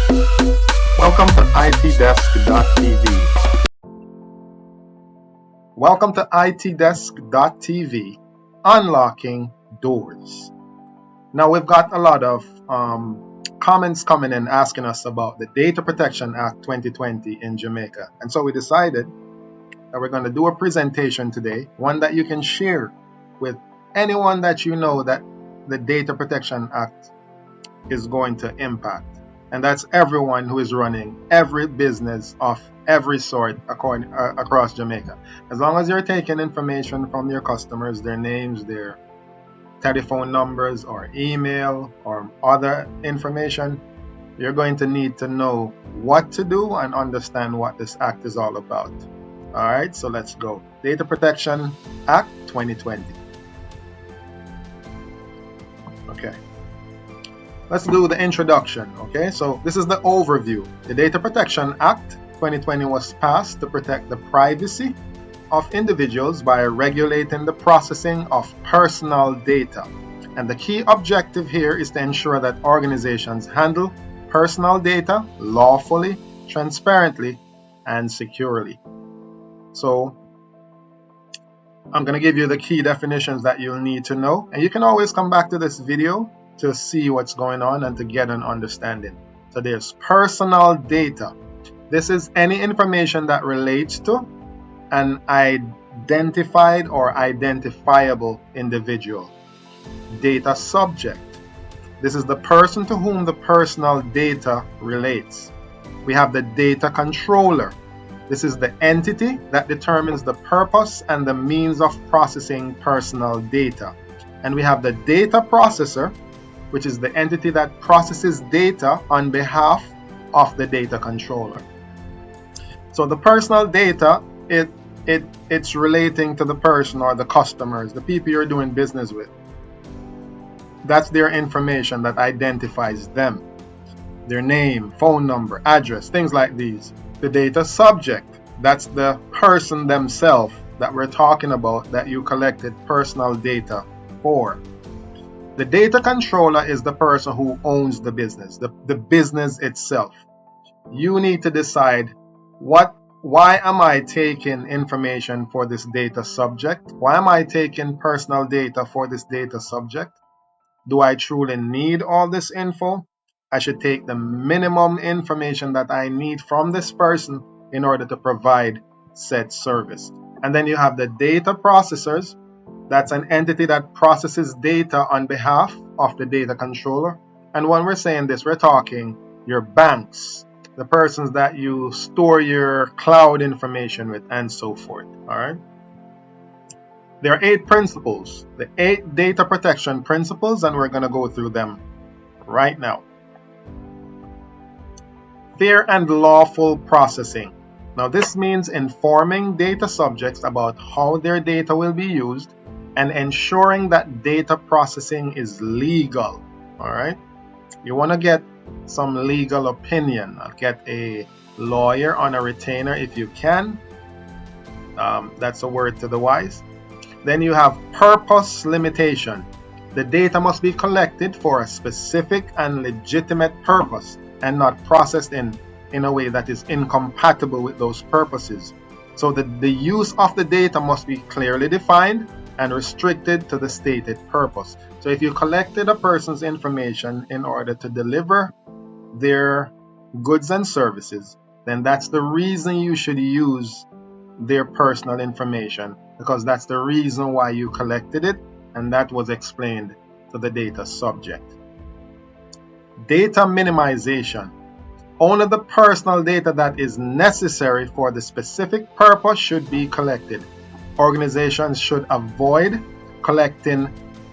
Welcome to itdesk.tv. Welcome to itdesk.tv, unlocking doors. Now we've got a lot of comments coming in asking us about the Data Protection Act 2020 in Jamaica. And so we decided that we're going to do a presentation today, one that you can share with anyone that you know that the Data Protection Act is going to impact. And that's everyone who is running every business of every sort across Jamaica. As long as you're taking information from your customers, their names, their telephone numbers or email or other information, you're going to need to know what to do and understand what this act is all about. All right, so let's go. Data Protection Act 2020. Okay. Let's do the introduction, okay? So this is the overview. The Data Protection Act 2020 was passed to protect the privacy of individuals by regulating the processing of personal data. And the key objective here is to ensure that organizations handle personal data lawfully, transparently, and securely. So I'm going to give you the key definitions that you'll need to know. And you can always come back to this video to see what's going on and to get an understanding. So there's personal data. This is any information that relates to an identified or identifiable individual. Data subject. This is the person to whom the personal data relates. We have the data controller. This is the entity that determines the purpose and the means of processing personal data. And we have the data processor, which is the entity that processes data on behalf of the data controller. So the personal data, it's relating to the person or the customers, the people you're doing business with. That's their information that identifies them. Their name, phone number, address, things like these. The data subject, that's the person themselves that we're talking about that you collected personal data for. The data controller is the person who owns the business, the business itself. You need to decide why am I taking information for this data subject? Why am I taking personal data for this data subject? Do I truly need all this info? I should take the minimum information that I need from this person in order to provide said service. And then you have the data processors. That's an entity that processes data on behalf of the data controller. And when we're saying this, we're talking your banks, the persons that you store your cloud information with, and so forth. All right. There are 8 principles, the 8 data protection principles, and we're going to go through them right now. Fair and lawful processing. Now, this means informing data subjects about how their data will be used and ensuring that data processing is legal. All right. You want to get some legal opinion. Get a lawyer on a retainer if you can. That's a word to the wise. Then you have purpose limitation. The data must be collected for a specific and legitimate purpose and not processed in a way that is incompatible with those purposes. So the use of the data must be clearly defined and restricted to the stated purpose. So if you collected a person's information in order to deliver their goods and services, then that's the reason you should use their personal information, because that's the reason why you collected it, and that was explained to the data subject. Data minimization. Only the personal data that is necessary for the specific purpose should be collected. Organizations should avoid collecting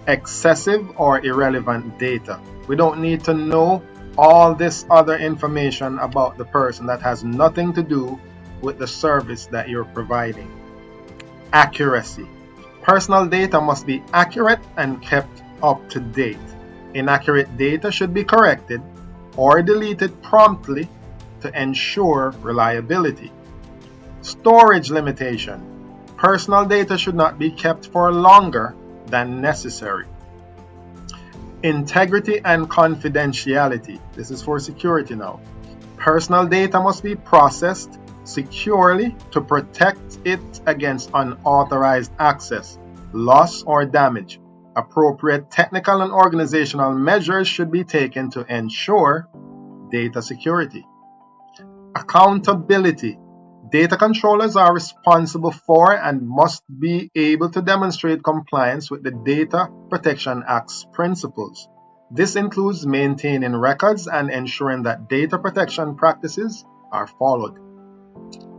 excessive or irrelevant data. We don't need to know all this other information about the person that has nothing to do with the service that you're providing. Accuracy. Personal data must be accurate and kept up to date. Inaccurate data should be corrected or deleted promptly to ensure reliability. Storage limitation. Personal data should not be kept for longer than necessary. Integrity and confidentiality. This is for security now. Personal data must be processed securely to protect it against unauthorized access, loss, or damage. Appropriate technical and organizational measures should be taken to ensure data security. Accountability. Data controllers are responsible for and must be able to demonstrate compliance with the Data Protection Act's principles. This includes maintaining records and ensuring that data protection practices are followed.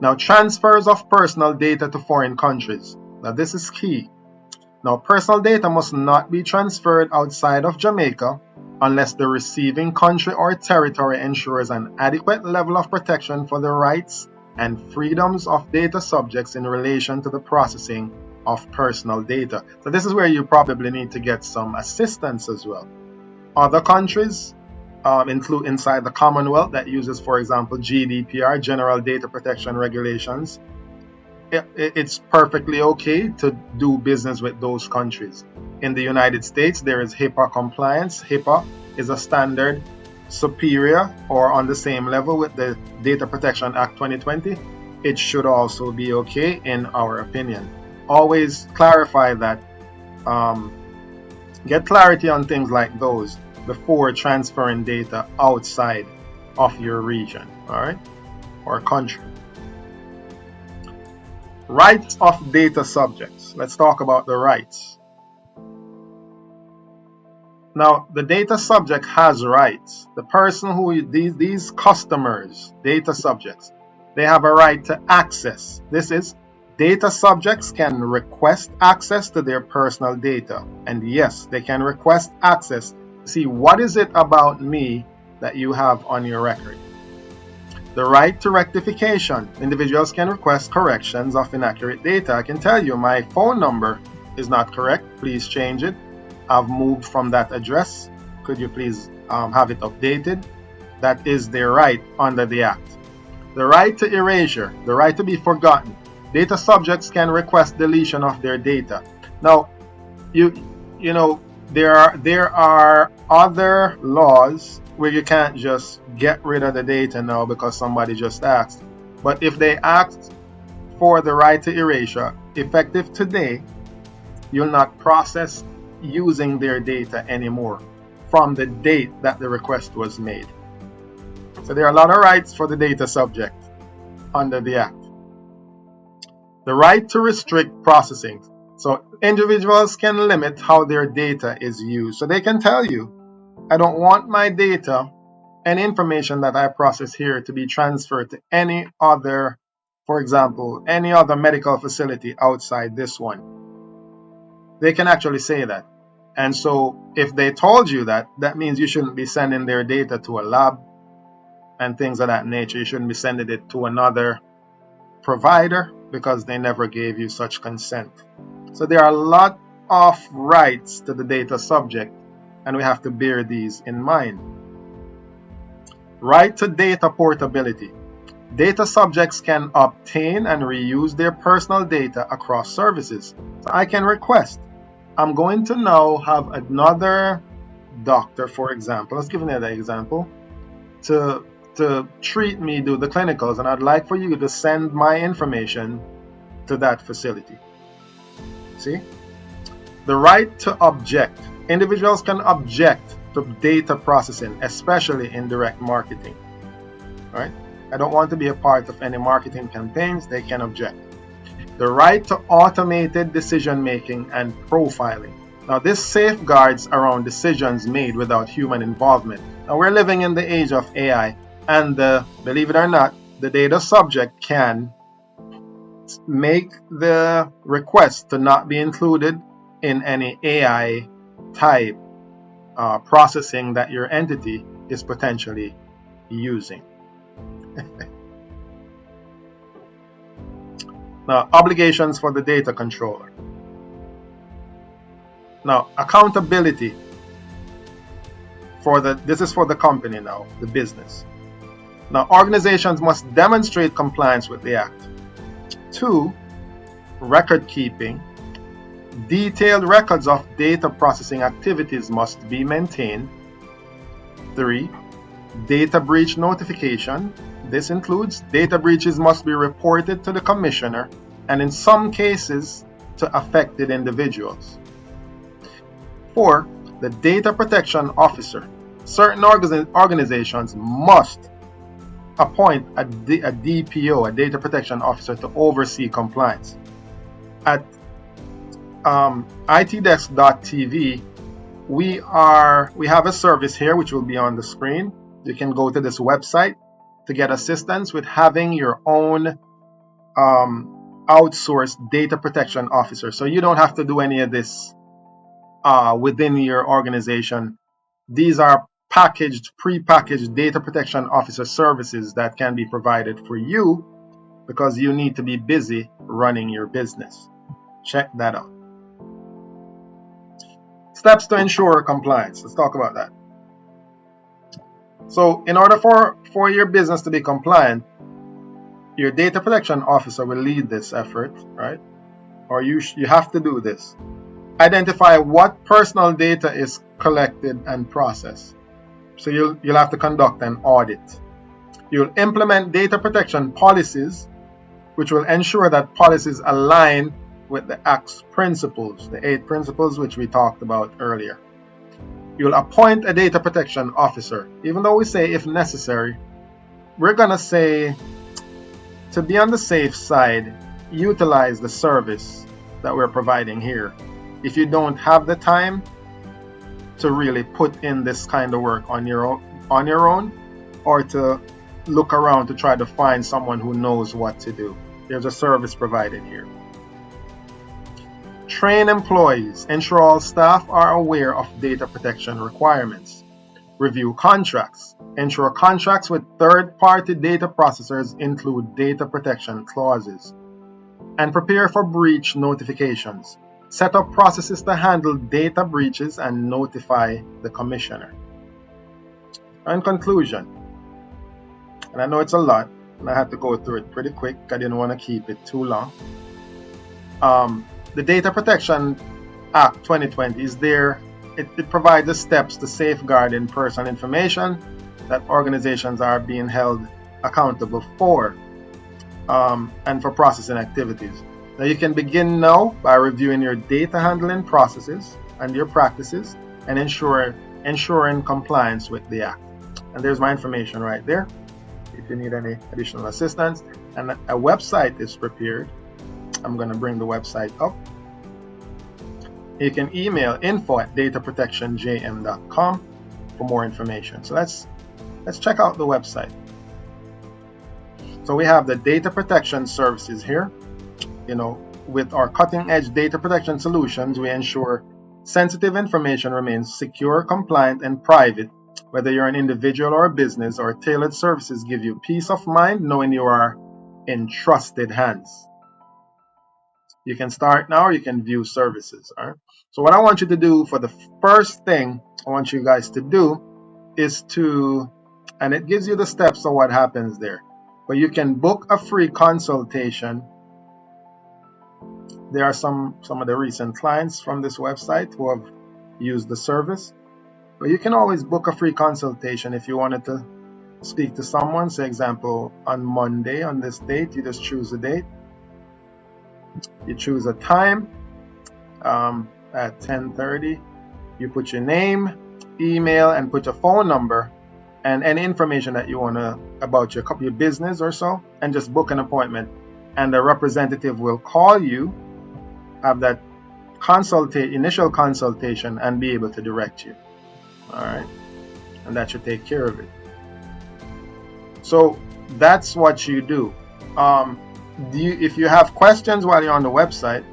Now, transfers of personal data to foreign countries. Now, this is key. Now, personal data must not be transferred outside of Jamaica unless the receiving country or territory ensures an adequate level of protection for the rights and freedoms of data subjects in relation to the processing of personal data. So this is where you probably need to get some assistance as well. Other countries include inside the Commonwealth that uses, for example, GDPR, General Data Protection Regulations. It's perfectly okay to do business with those countries. In the United States, there is HIPAA compliance. HIPAA is a standard superior or on the same level with the Data Protection Act 2020. It should also be okay in our opinion. Always clarify that, get clarity on things like those before transferring data outside of your region, all right, or country. Rights of data subjects. Let's talk about the rights. Now, the data subject has rights. The person who, these customers, data subjects, they have a right to access. This is, data subjects can request access to their personal data. And yes, they can request access to see what is it about me that you have on your record. The right to rectification. Individuals can request corrections of inaccurate data. I can tell you my phone number is not correct. Please change it. I've moved from that address. Could you please have it updated? That is their right under the Act. The right to erasure. The right to be forgotten. Data subjects can request deletion of their data. Now, you know, there are other laws where you can't just get rid of the data now because somebody just asked. But if they asked for the right to erasure, effective today, you'll not process using their data anymore from the date that the request was made. So there are a lot of rights for the data subject under the Act. The right to restrict processing. So individuals can limit how their data is used. So they can tell you, I don't want my data and information that I process here to be transferred to any other, for example, any other medical facility outside this one. They can actually say that. And so if they told you that, that means you shouldn't be sending their data to a lab and things of that nature. You shouldn't be sending it to another provider because they never gave you such consent. So there are a lot of rights to the data subject, and we have to bear these in mind. Right to data portability. Data subjects can obtain and reuse their personal data across services. So I can request, I'm going to now have another doctor, for example, let's give another example, to treat me, do the clinicals, and I'd like for you to send my information to that facility. See? The right to object. Individuals can object to data processing, especially in direct marketing. All right? I don't want to be a part of any marketing campaigns. They can object. The right to automated decision making and profiling. Now, this safeguards around decisions made without human involvement. Now, we're living in the age of AI, and believe it or not, the data subject can make the request to not be included in any AI type processing that your entity is potentially using. Now, obligations for the data controller. Now, accountability this is for the company now, the business. Now, organizations must demonstrate compliance with the Act. 2, record keeping. Detailed records of data processing activities must be maintained. 3, Data breach notification. This includes data breaches must be reported to the commissioner and in some cases to affected individuals. 4. The data protection officer. Certain organizations must appoint a DPO, a data protection officer, to oversee compliance. At itdesk.tv, we have a service here which will be on the screen. You can go to this website to get assistance with having your own outsourced data protection officer. So you don't have to do any of this within your organization. These are pre-packaged data protection officer services that can be provided for you because you need to be busy running your business. Check that out. Steps to ensure compliance. Let's talk about that. So in order for your business to be compliant, your data protection officer will lead this effort, right? Or you have to do this. Identify what personal data is collected and processed. So you'll have to conduct an audit. You'll implement data protection policies, which will ensure that policies align with the Act's principles, the 8 principles which we talked about earlier. You'll appoint a data protection officer. Even though we say if necessary, we're going to say to be on the safe side, utilize the service that we're providing here. If you don't have the time to really put in this kind of work on your own, or to look around to try to find someone who knows what to do, there's a service provided here. Train employees. Ensure all staff are aware of data protection requirements. Review contracts. Ensure contracts with third-party data processors include data protection clauses. And prepare for breach notifications. Set up processes to handle data breaches and notify the commissioner. In conclusion, and I know it's a lot, and I had to go through it pretty quick. I didn't want to keep it too long. The Data Protection Act 2020 is there. It provides the steps to safeguarding personal information that organizations are being held accountable for, and for processing activities. Now you can begin now by reviewing your data handling processes and your practices and ensuring compliance with the Act. And there's my information right there if you need any additional assistance. And a website is prepared. I'm going to bring the website up. You can email info@dataprotectionjm.com for more information. So let's check out the website. So we have the data protection services here. With our cutting-edge data protection solutions, we ensure sensitive information remains secure, compliant, and private. Whether you're an individual or a business, our tailored services give you peace of mind knowing you are in trusted hands. You can start now, or you can view services. All right? So what I want you to do, for the first thing I want you guys to do is and it gives you the steps of what happens there. But you can book a free consultation. There are some of the recent clients from this website who have used the service. But you can always book a free consultation if you wanted to speak to someone. Say, example, on Monday on this date, you just choose a date. You choose a time at 10:30. You put your name, email, and put your phone number and any information that you want about your business or so, and just book an appointment. And the representative will call you, have that initial consultation, and be able to direct you. All right, and that should take care of it. So that's what you do. If you have questions while you're on the website,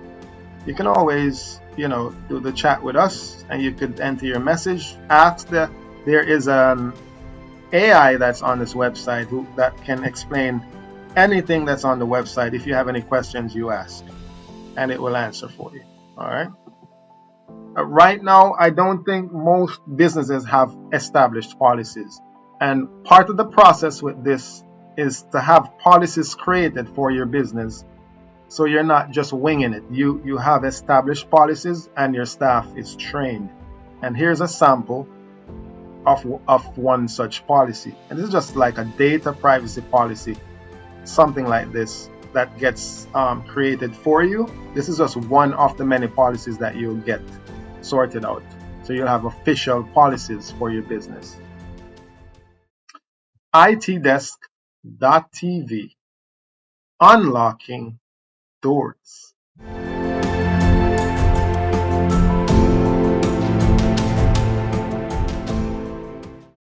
you can always do the chat with us, and you could enter your message. There is an AI that's on this website that can explain anything that's on the website. If you have any questions, you ask, and it will answer for you. All right. Right now, I don't think most businesses have established policies, and part of the process with this is to have policies created for your business, so you're not just winging it. You have established policies, and your staff is trained. And here's a sample of one such policy. And this is just like a data privacy policy, something like this that gets created for you. This is just one of the many policies that you'll get sorted out. So you'll have official policies for your business. itdesk.tv, unlocking doors.